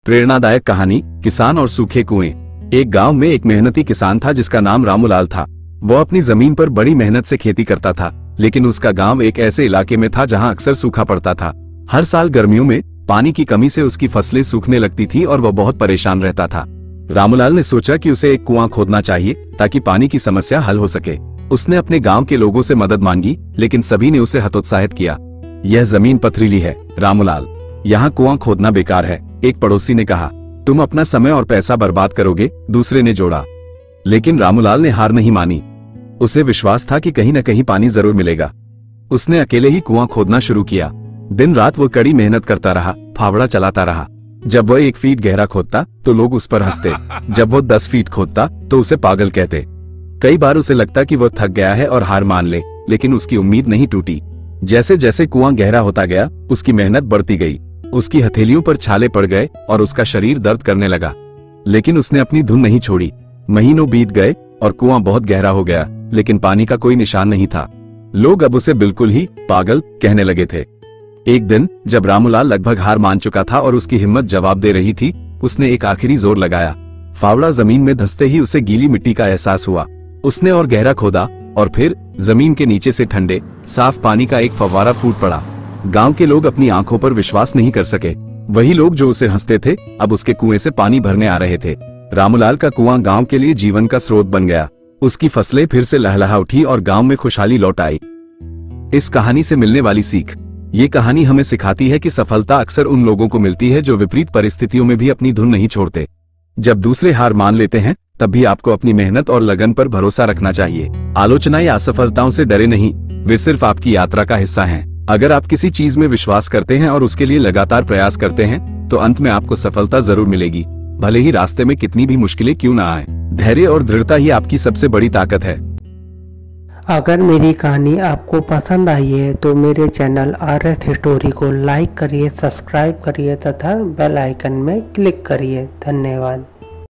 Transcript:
प्रेरणादायक कहानी, किसान और सूखे कुएं। एक गांव में एक मेहनती किसान था जिसका नाम रामूलाल था। वो अपनी जमीन पर बड़ी मेहनत से खेती करता था, लेकिन उसका गांव एक ऐसे इलाके में था जहां अक्सर सूखा पड़ता था। हर साल गर्मियों में पानी की कमी से उसकी फसलें सूखने लगती थी और वह बहुत परेशान रहता था। रामूलाल ने सोचा कि उसे एक कुआं खोदना चाहिए ताकि पानी की समस्या हल हो सके। उसने अपने गांव के लोगों से मदद मांगी, लेकिन सभी ने उसे हतोत्साहित किया। यह जमीन पथरीली है रामूलाल, यहाँ कुआं खोदना बेकार है, एक पड़ोसी ने कहा। तुम अपना समय और पैसा बर्बाद करोगे, दूसरे ने जोड़ा। लेकिन रामूलाल ने हार नहीं मानी। उसे विश्वास था कि कहीं न कहीं पानी जरूर मिलेगा। उसने अकेले ही कुआं खोदना शुरू किया। दिन रात वो कड़ी मेहनत करता रहा, फावड़ा चलाता रहा। जब वह 1 फीट गहरा खोदता तो लोग उस पर हंसते, जब वो 10 फीट खोदता तो उसे पागल कहते। कई बार उसे लगता कि वो थक गया है और हार मान ले, लेकिन उसकी उम्मीद नहीं टूटी। जैसे जैसे कुआं गहरा होता गया, उसकी मेहनत बढ़ती गई। उसकी हथेलियों पर छाले पड़ गए और उसका शरीर दर्द करने लगा, लेकिन उसने अपनी धुन नहीं छोड़ी। महीनों बीत गए और कुआं बहुत गहरा हो गया, लेकिन पानी का कोई निशान नहीं था। लोग अब उसे बिल्कुल ही पागल कहने लगे थे। एक दिन जब रामूलाल लगभग हार मान चुका था और उसकी हिम्मत जवाब दे रही थी, उसने एक आखिरी जोर लगाया। फावड़ा जमीन में धंसते ही उसे गीली मिट्टी का एहसास हुआ। उसने और गहरा खोदा और फिर जमीन के नीचे से ठंडे साफ पानी का एक फव्वारा फूट पड़ा। गांव के लोग अपनी आंखों पर विश्वास नहीं कर सके। वही लोग जो उसे हंसते थे, अब उसके कुएं से पानी भरने आ रहे थे। रामूलाल का कुआं गांव के लिए जीवन का स्रोत बन गया। उसकी फसलें फिर से लहलहा उठी और गांव में खुशहाली लौट आई। इस कहानी से मिलने वाली सीख, ये कहानी हमें सिखाती है कि सफलता अक्सर उन लोगों को मिलती है जो विपरीत परिस्थितियों में भी अपनी धुन नहीं छोड़ते। जब दूसरे हार मान लेते हैं, तब भी आपको अपनी मेहनत और लगन पर भरोसा रखना चाहिए। आलोचना या असफलताओं से डरे नहीं, वे सिर्फ आपकी यात्रा का हिस्सा हैं। अगर आप किसी चीज में विश्वास करते हैं और उसके लिए लगातार प्रयास करते हैं, तो अंत में आपको सफलता जरूर मिलेगी, भले ही रास्ते में कितनी भी मुश्किलें क्यों ना आए। धैर्य और दृढ़ता ही आपकी सबसे बड़ी ताकत है। अगर मेरी कहानी आपको पसंद आई है तो मेरे चैनल RS स्टोरी को लाइक करिए, सब्सक्राइब करिए तथा बेल आइकन में क्लिक करिए। धन्यवाद।